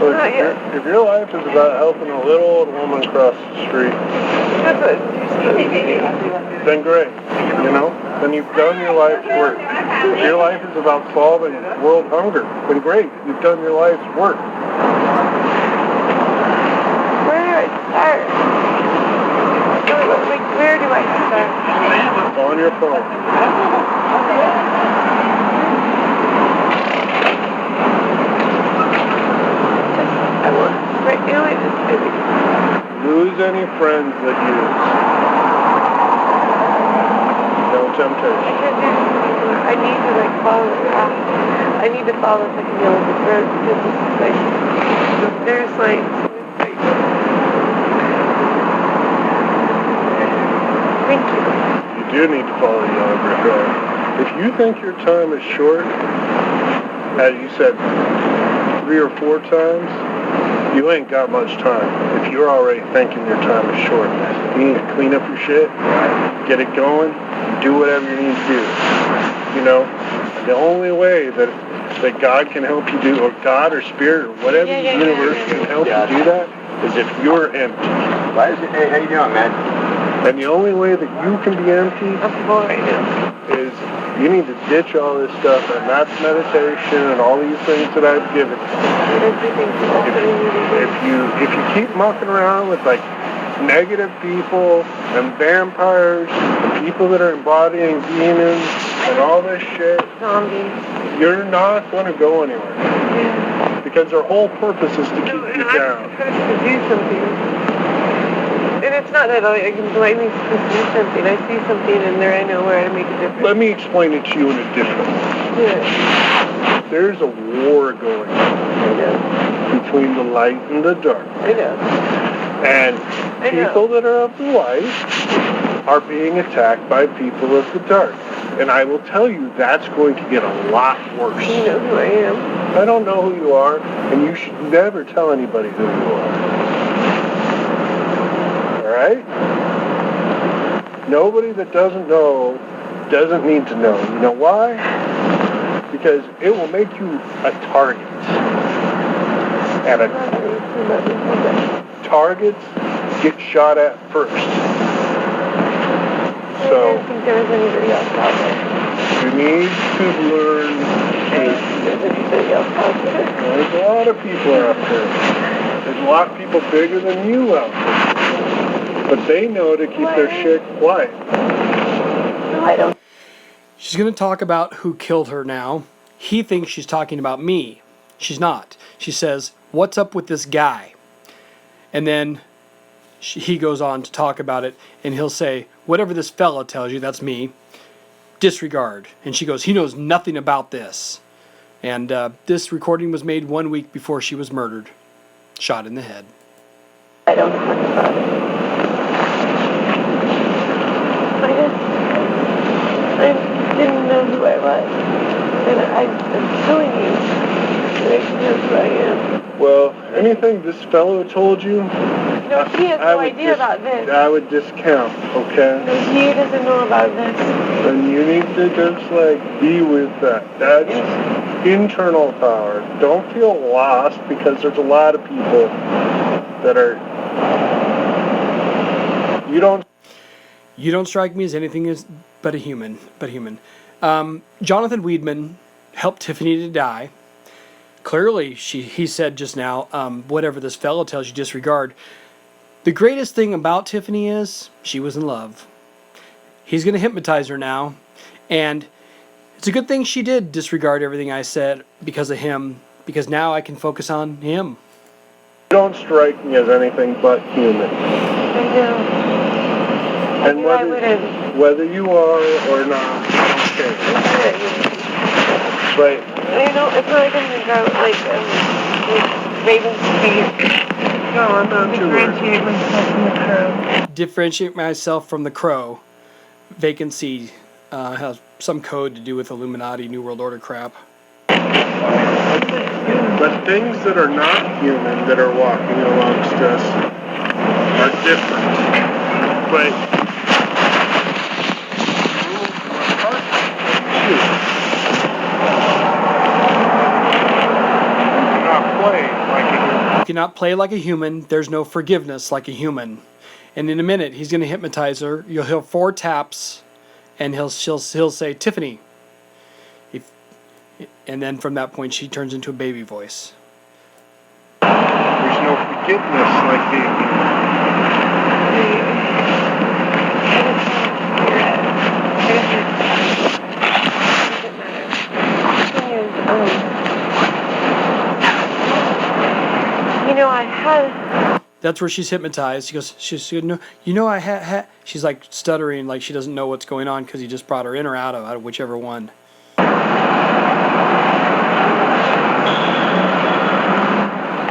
Look, if your life is about helping a little old woman cross the street, then great, you know? Then you've done your life's work. If your life is about solving world hunger, then great, you've done your life's work. Where do I start? Like, where do I start? On your phone. Lose any friends that use. No temptation. I need to like follow the path. I need to follow the road because it's like there's like thank you. You do need to follow the Yellow Road. If you think your time is short, as you said 3 or 4 times, you ain't got much time. If you're already thinking your time is short, you need to clean up your shit, get it going, do whatever you need to do. You know, the only way that God can help you do, or God or Spirit or whatever the universe can help you do that, is if you're empty. Hey, how you doing, man? And the only way that you can be empty is you need to ditch all this stuff, and that's meditation and all these things that I've given. If you keep mucking around with like negative people and vampires and people that are embodying demons and all this shit, you're not going to go anywhere. Yeah. Because their whole purpose is to keep you down. I'm supposed to do something. And it's not that I can blindly see something. I see something in there, I know where to make a difference. Let me explain it to you in a different way. Yeah. There's a war going on between the light and the dark. I know. And people that are of the light are being attacked by people of the dark. And I will tell you, that's going to get a lot worse. You know who I am. I don't know who you are, and you should never tell anybody who you are. Alright? Nobody that doesn't know doesn't need to know. You know why? Because it will make you a target. And targets get shot at first. So, I don't think there's anybody else out there. you need to learn There's anybody else out there. There's a lot of people out there. There's a lot of people bigger than you out there. But they know to keep their shit quiet. No, I don't. She's going to talk about who killed her now. He thinks she's talking about me. She's not. She says, "What's up with this guy?" And then he goes on to talk about it, and he'll say, "Whatever this fella tells you, that's me. Disregard." And she goes, "He knows nothing about this." And this recording was made 1 week before she was murdered. Shot in the head. I don't talk about it. I didn't know who I was. And I'm telling you that I know who I am. Well, anything this fellow told you, No, he has no idea about this. I would discount, okay? No, he doesn't know about this. And you need to just, like, be with that. That's internal power. Don't feel lost, because there's a lot of people that are... You don't strike me as anything but a human. Jonathan Weidman helped Tiffany to die. Clearly, he said just now, whatever this fellow tells you, disregard. The greatest thing about Tiffany is she was in love. He's going to hypnotize her now. And it's a good thing she did disregard everything I said because of him. Because now I can focus on him. You don't strike me as anything but human. I know. And whether you are or not, I don't care. But I know, it's not like I'm going to go like Raven Speed. no, I'm not too worried. Differentiate myself from the crow. Differentiate myself from the crow. Vacancy has some code to do with Illuminati, New World Order crap. But things that are not human that are walking amongst us are different. But you're not playing like a human cannot play like a human. There's no forgiveness like a human. And in a minute, he's going to hypnotize her. You'll hear 4 taps, and he'll say, Tiffany. And then from that point, she turns into a baby voice. There's no forgiveness like I had... That's where she's hypnotized. She's no, I had. She's like stuttering, like she doesn't know what's going on because he just brought her in or out of whichever one. I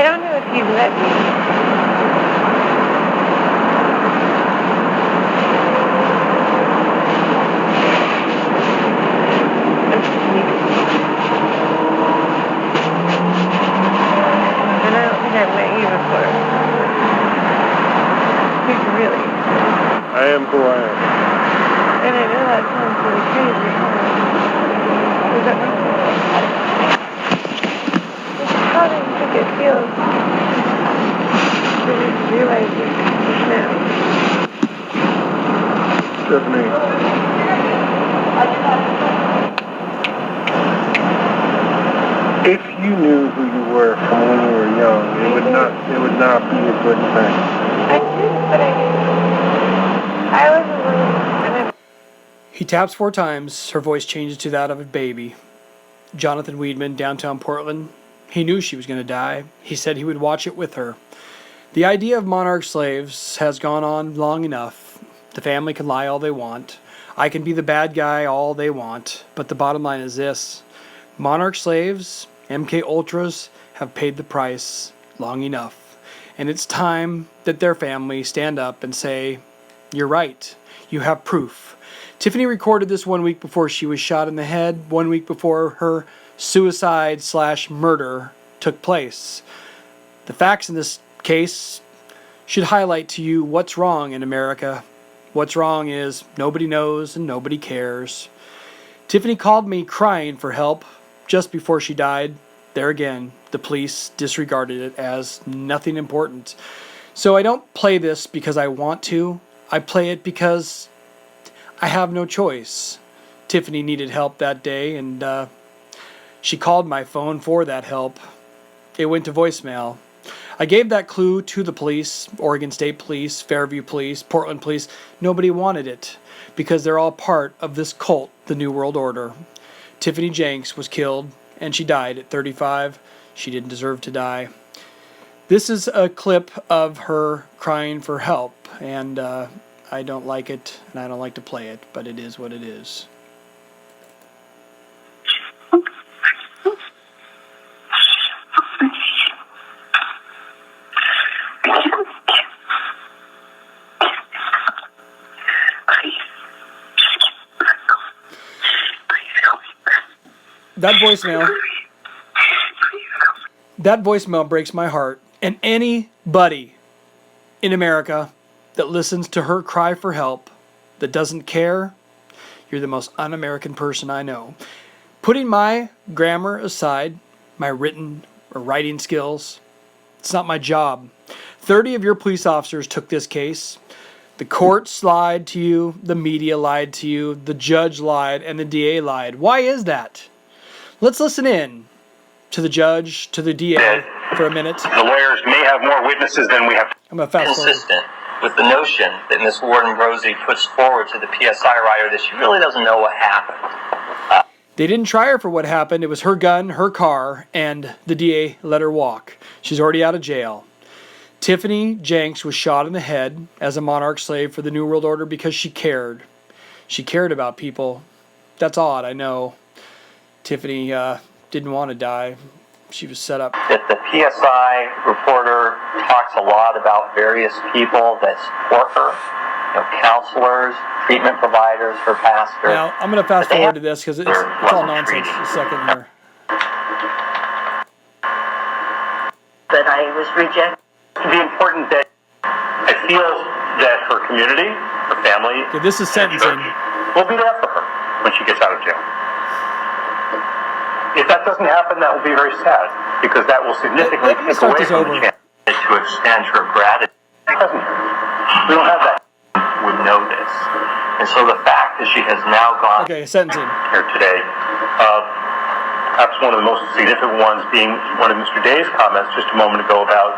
don't know if he'd let me. And I don't think I've met you before. Who's really? I am who I am. And I know that sounds really crazy. Is that right? How do you think it feels to realize this now? Tiffany. If you knew who you were from when you were young, it would not be a good thing. I did, but I was alone, and He taps 4 times. Her voice changes to that of a baby. Jonathan Weidman, downtown Portland. He knew she was going to die. He said he would watch it with her. The idea of monarch slaves has gone on long enough. The family can lie all they want. I can be the bad guy all they want. But the bottom line is this. Monarch slaves, MK Ultras, have paid the price long enough. And it's time that their family stand up and say, you're right. You have proof. Tiffany recorded this 1 week before she was shot in the head, 1 week before her suicide/murder took place. The facts in this case should highlight to you what's wrong in America. What's wrong is nobody knows and nobody cares. Tiffany called me crying for help just before she died. There again, the police disregarded it as nothing important. So I don't play this because I want to. I play it because I have no choice. Tiffany needed help that day, and she called my phone for that help. It went to voicemail. I gave that clue to the police, Oregon State Police, Fairview Police, Portland Police. Nobody wanted it because they're all part of this cult, the New World Order. Tiffany Jenks was killed, and she died at 35. She didn't deserve to die. This is a clip of her crying for help, and I don't like it, and I don't like to play it, but it is what it is. That voicemail breaks my heart. And anybody in America that listens to her cry for help, that doesn't care, you're the most un-American person I know. Putting my grammar aside, my written or writing skills, it's not my job. 30 of your police officers took this case. The courts lied to you, the media lied to you, the judge lied, and the DA lied. Why is that? Let's listen in to the judge, to the DA for a minute. The lawyers may have more witnesses than we have. I'm going to fast forward. Consistent with the notion that Ms. Warden-Brosey puts forward to the PSI writer that she really doesn't know what happened. They didn't try her for what happened. It was her gun, her car, and the DA let her walk. She's already out of jail. Tiffany Jenks was shot in the head as a monarch slave for the New World Order because she cared. She cared about people. That's odd, I know. Tiffany didn't want to die. She was set up. That the PSI reporter talks a lot about various people that support her, counselors, treatment providers, her pastor. Now, I'm going to fast forward to this because it's all nonsense. A second here. But I was rejected. It'd be important that I feel that her community, her family, Okay, this is sentencing. will be there for her when she gets out of jail. If that doesn't happen, that will be very sad because that will significantly Let me take start away this from over. the chance. to extend her gratitude. We don't have that. Would know this. And so the fact that she has now gone Okay, sentencing. here today. Perhaps one of the most significant ones being one of Mr. Day's comments just a moment ago about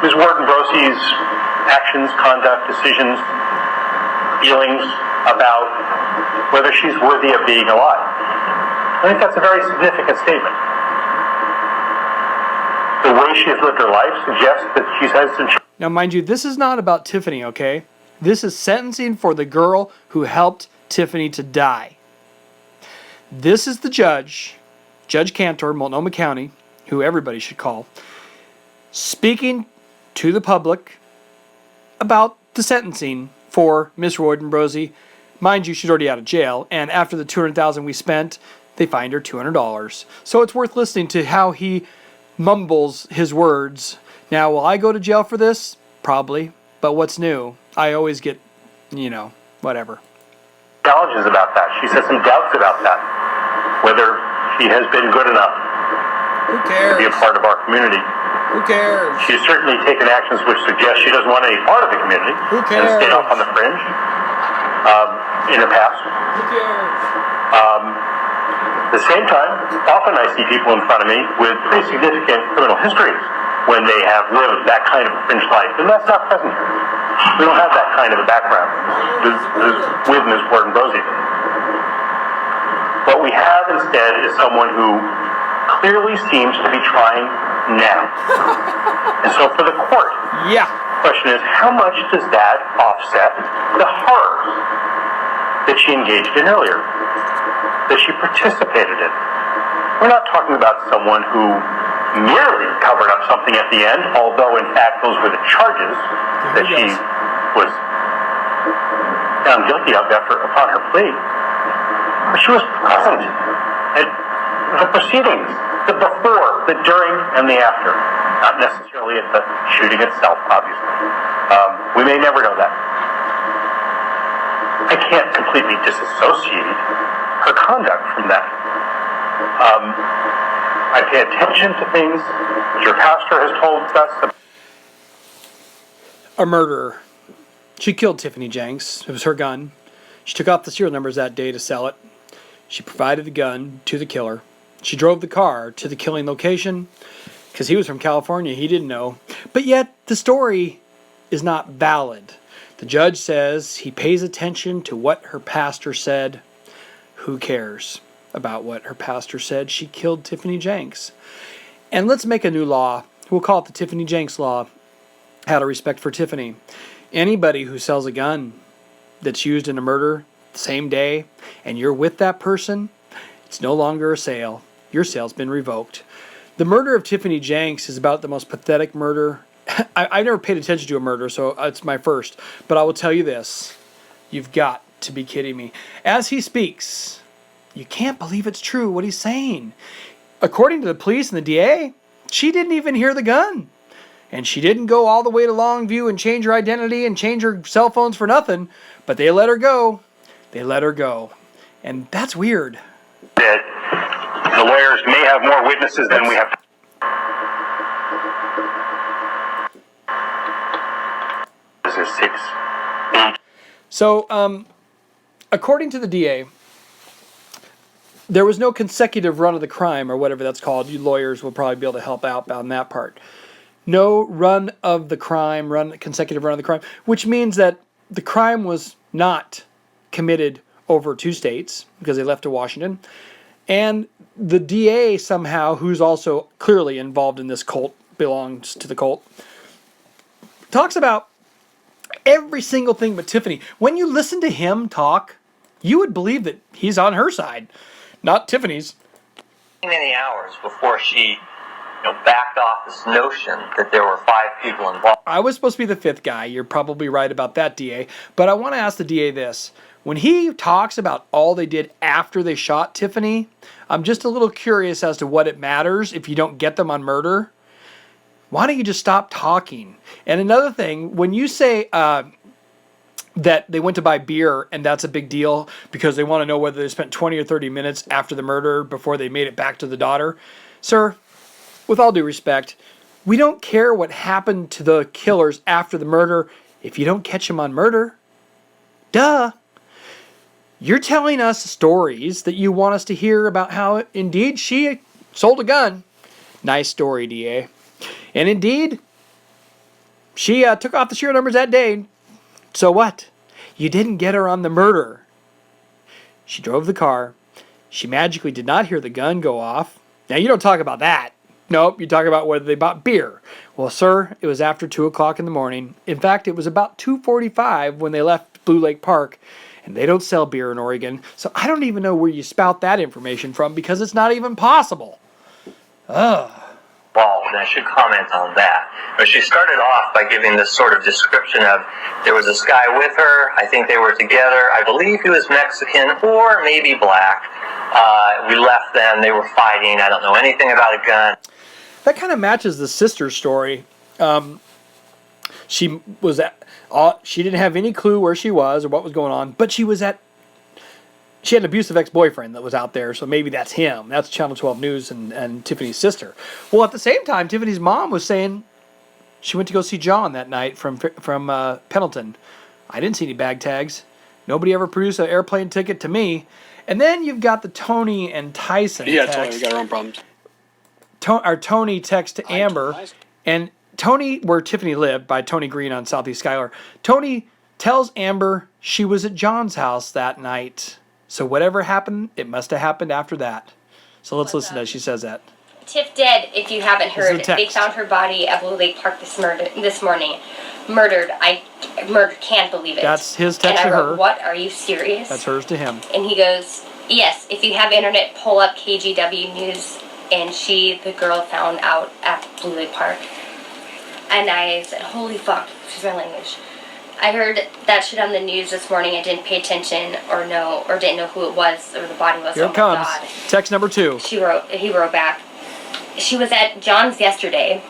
Ms. Warden-Brosey's actions, conduct, decisions, feelings about whether she's worthy of being alive. I think that's a very significant statement. The way she has lived her life suggests that she's had some. Now, mind you, this is not about Tiffany, okay? This is sentencing for the girl who helped Tiffany to die. This is the judge, Judge Cantor, Multnomah County, who everybody should call, speaking to the public about the sentencing for Miss Warden-Brosey. Mind you, she's already out of jail, and after the $200,000 we spent, they fined her $200. So it's worth listening to how he mumbles his words. Now, will I go to jail for this? Probably. But what's new? I always get, whatever. Challenges about that. She said some doubts about that. Whether she has been good enough Who to cares? be a part of our community. Who cares? She's certainly taken actions which suggest she doesn't want any part of the community. Who And cares? stayed off on the fringe in her past. Who cares? At the same time, often I see people in front of me with pretty significant criminal histories when they have lived that kind of a fringe life, and that's not present here. We don't have that kind of a background with Ms. Warden-Brosey. What we have instead is someone who clearly seems to be trying now. And so for the court, Yeah. the question is, how much does that offset the horrors that she engaged in earlier, that she participated in? We're not talking about someone who merely covered up something at the end, although in fact those were the charges that she was found guilty of upon her plea. But she was present at the proceedings, the before, the during, and the after. Not necessarily at the shooting itself, obviously. We may never know that. I can't completely disassociate her conduct from that. I pay attention to things that your pastor has told us. A murderer. She killed Tiffany Jenks. It was her gun. She took off the serial numbers that day to sell it. She provided the gun to the killer. She drove the car to the killing location because he was from California. He didn't know. But yet, the story is not valid. The judge says he pays attention to what her pastor said. Who cares about what her pastor said? She killed Tiffany Jenks. And let's make a new law. We'll call it the Tiffany Jenks Law. Out of respect for Tiffany. Anybody who sells a gun that's used in a murder the same day and you're with that person, it's no longer a sale. Your sale's been revoked. The murder of Tiffany Jenks is about the most pathetic murder. I've never paid attention to a murder, so it's my first. But I will tell you this. You've got to be kidding me. As he speaks, you can't believe it's true what he's saying. According to the police and the DA, she didn't even hear the gun. And she didn't go all the way to Longview and change her identity and change her cell phones for nothing. But they let her go. They let her go. And that's weird. That the lawyers may have more witnesses than we have. This is 6, 8. So, according to the DA, there was no consecutive run of the crime or whatever that's called. You lawyers will probably be able to help out on that part. No run of the crime, consecutive run of the crime, which means that the crime was not committed over 2 states because they left to Washington. And the DA somehow, who's also clearly involved in this cult, belongs to the cult, talks about every single thing but Tiffany. When you listen to him talk, you would believe that he's on her side, not Tiffany's. Many hours before she backed off this notion that there were 5 people involved. I was supposed to be the 5th guy. You're probably right about that, DA. But I want to ask the DA this. When he talks about all they did after they shot Tiffany, I'm just a little curious as to what it matters if you don't get them on murder. Why don't you just stop talking? And another thing, when you say that they went to buy beer and that's a big deal because they want to know whether they spent 20 or 30 minutes after the murder before they made it back to the daughter, sir, with all due respect, We don't care what happened to the killers after the murder if you don't catch them on murder. Duh. You're telling us stories that you want us to hear about how indeed she sold a gun. Nice story, DA. And indeed, she took off the serial numbers that day. So what? You didn't get her on the murder. She drove the car. She magically did not hear the gun go off. Now, you don't talk about that. Nope, you talk about whether they bought beer. Well, sir, it was after 2 o'clock in the morning. In fact, it was about 2:45 when they left Blue Lake Park, and they don't sell beer in Oregon, so I don't even know where you spout that information from because it's not even possible. Ugh. Well, and I should comment on that. But she started off by giving this sort of description of there was this guy with her. I think they were together. I believe he was Mexican or maybe black. We left them. They were fighting. I don't know anything about a gun. That kind of matches the sister story. She didn't have any clue where she was or what was going on, but she had an abusive ex-boyfriend that was out there, so maybe that's him. That's Channel 12 News and Tiffany's sister. Well, at the same time, Tiffany's mom was saying she went to go see John that night from Pendleton. I didn't see any bag tags. Nobody ever produced an airplane ticket to me. And then you've got the Tony and Tyson Yeah, text. totally. We got our own problems. Tony text to Amber, and Tony, where Tiffany lived, by Tony Green on Southeast Schuyler. Tony tells Amber she was at John's house that night. So whatever happened, it must have happened after that. So let's listen as she says that. Tiff dead, if you haven't This is heard. the text. They found her body at Blue Lake Park this morning. Murdered. Can't believe it. That's his text and I to wrote, her. What? Are you serious? That's hers to him. And he goes, yes, if you have internet, pull up KGW News. And the girl found out at Blue Lake Park. And I said, holy fuck, excuse my language. I heard that shit on the news this morning. I didn't pay attention or didn't know who it was or the body was. Here oh it comes. My God. Text number 2. He wrote back. She was at John's yesterday,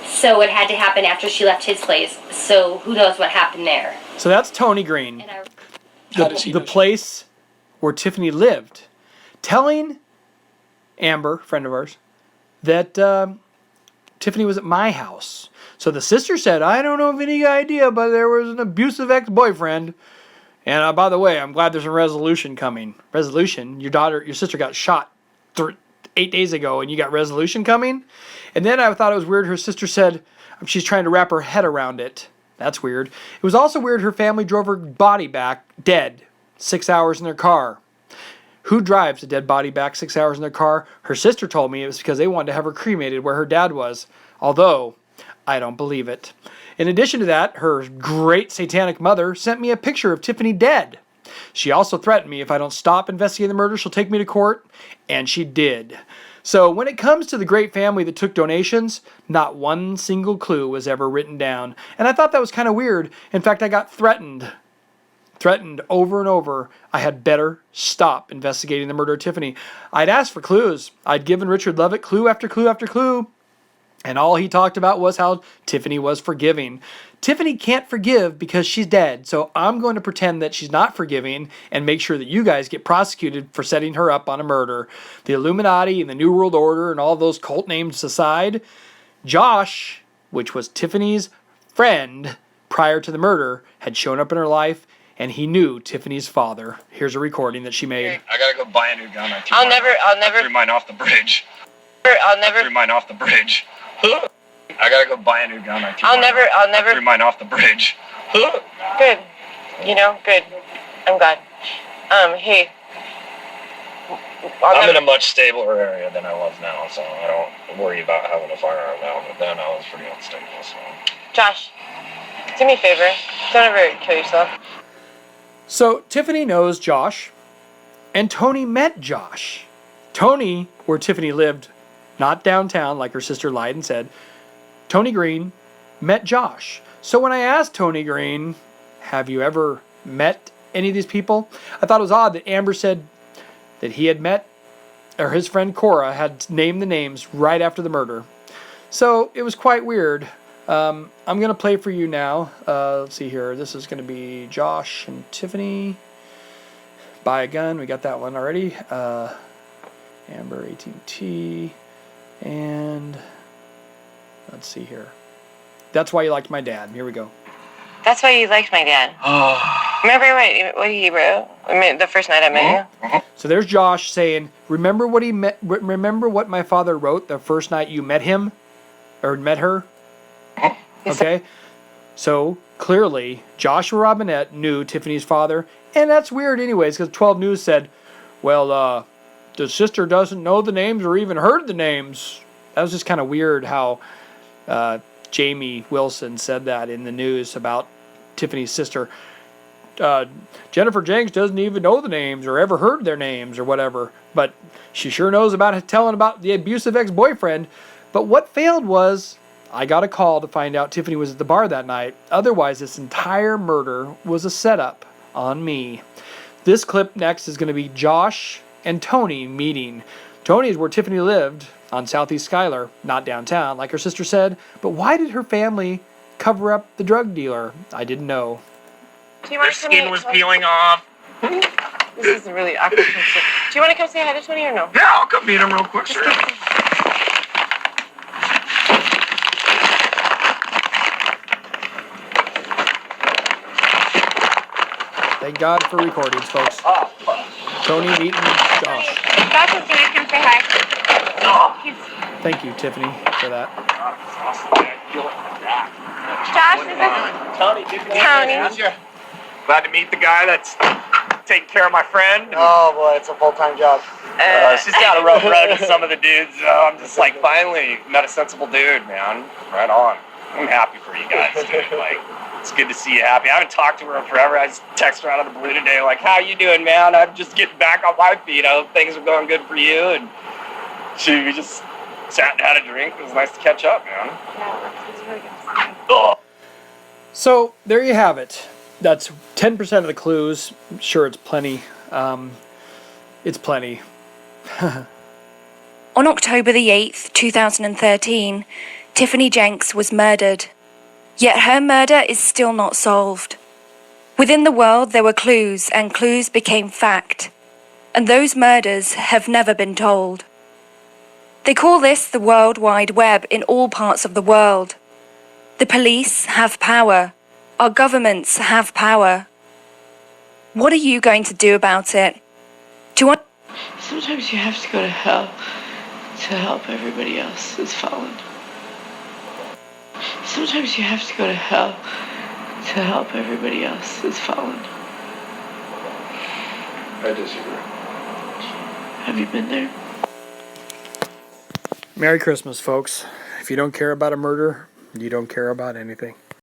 so it had to happen after she left his place. So who knows what happened there? So that's Tony Green, And I, How does he the know? place where Tiffany lived, telling Amber, friend of ours, that Tiffany was at my house. So the sister said, I don't know of any idea, but there was an abusive ex-boyfriend. And by the way, I'm glad there's a resolution coming. Resolution? Your sister got shot 8 days ago, and you got resolution coming? And then I thought it was weird. Her sister said she's trying to wrap her head around it. That's weird. It was also weird her family drove her body back dead 6 hours in their car. Who drives a dead body back 6 hours in their car? Her sister told me it was because they wanted to have her cremated where her dad was. Although, I don't believe it. In addition to that, her great satanic mother sent me a picture of Tiffany dead. She also threatened me if I don't stop investigating the murder, she'll take me to court. And she did. So when it comes to the great family that took donations, not one single clue was ever written down. And I thought that was kind of weird. In fact, I got threatened over and over. I had better stop investigating the murder of Tiffany. I'd asked for clues. I'd given Richard Levitt clue after clue after clue. And all he talked about was how Tiffany was forgiving. Tiffany can't forgive because she's dead. So I'm going to pretend that she's not forgiving and make sure that you guys get prosecuted for setting her up on a murder. The Illuminati and the New World Order and all those cult names aside, Josh, which was Tiffany's friend prior to the murder, had shown up in her life, and he knew Tiffany's father. Here's a recording that she made. I gotta go buy a new gun. I'll never threw mine off the bridge. I'll never Threw mine off the bridge. I gotta go buy a new gun. I'll never Threw mine off the bridge. Good. Good. I'm glad. Hey. I'm in a much stabler area than I was now, so I don't worry about having a firearm now. But then I was pretty unstable, so. Josh, do me a favor. Don't ever kill yourself. So Tiffany knows Josh, and Tony met Josh. Tony, where Tiffany lived, not downtown like her sister lied and said, Tony Green met Josh. So when I asked Tony Green, have you ever met any of these people? I thought it was odd that Amber said that he had met, or his friend Cora had named the names right after the murder. So it was quite weird. I'm going to play for you now. Let's see here. This is going to be Josh and Tiffany. Buy a gun. We got that one already. Amber, AT&T. And Let's see here. That's why you liked my dad. Here we go. That's why you liked my dad. Remember what he wrote? I mean, the first night I met you? So there's Josh saying, remember what my father wrote the first night you met him? Or met her? Okay. So clearly, Joshua Robinette knew Tiffany's father. And that's weird anyways, because 12 News said, well, the sister doesn't know the names or even heard the names. That was just kind of weird how Jamie Wilson said that in the news about Tiffany's sister. Jennifer Jenks doesn't even know the names or ever heard their names or whatever, but she sure knows about telling about the abusive ex-boyfriend. But what failed was I got a call to find out Tiffany was at the bar that night. Otherwise, this entire murder was a setup on me. This clip next is going to be Josh and Tony meeting. Tony is where Tiffany lived on Southeast Schuyler, not downtown, like her sister said. But why did her family cover up the drug dealer? I didn't know. Their skin was peeling off. This is a really awkward question. Do you want to come say hi to Tony or no? Yeah, I'll come meet him real quick, sure. Thank God for recordings, folks. Tony meeting Josh. Josh is gonna come say hi. Thank you, Tiffany, for that. Josh, this is Tony. Glad to meet the guy that's taking care of my friend. Oh boy, it's a full-time job. She's got a rough road with some of the dudes. I'm just like, finally met a sensible dude, man. Right on. I'm happy for you guys, dude. Like, it's good to see you happy. I haven't talked to her in forever. I just texted her out of the blue today, like, how you doing, man? I'm just getting back on my feet. I hope things are going good for you. And we just sat and had a drink. It was nice to catch up, man. Yeah, it's really good to see. Ugh. So there you have it. That's 10% of the clues. I'm sure it's plenty. It's plenty. On October the 8th, 2013, Tiffany Jenks was murdered. Yet her murder is still not solved. Within the world there were clues, and clues became fact. And those murders have never been told. They call this the World Wide Web in all parts of the world. The police have power. Our governments have power. What are you going to do about it? Do you want... Sometimes you have to go to hell to help everybody else that's fallen. Sometimes you have to go to hell to help everybody else that's fallen. I disagree. Have you been there? Merry Christmas, folks. If you don't care about a murder, you don't care about anything.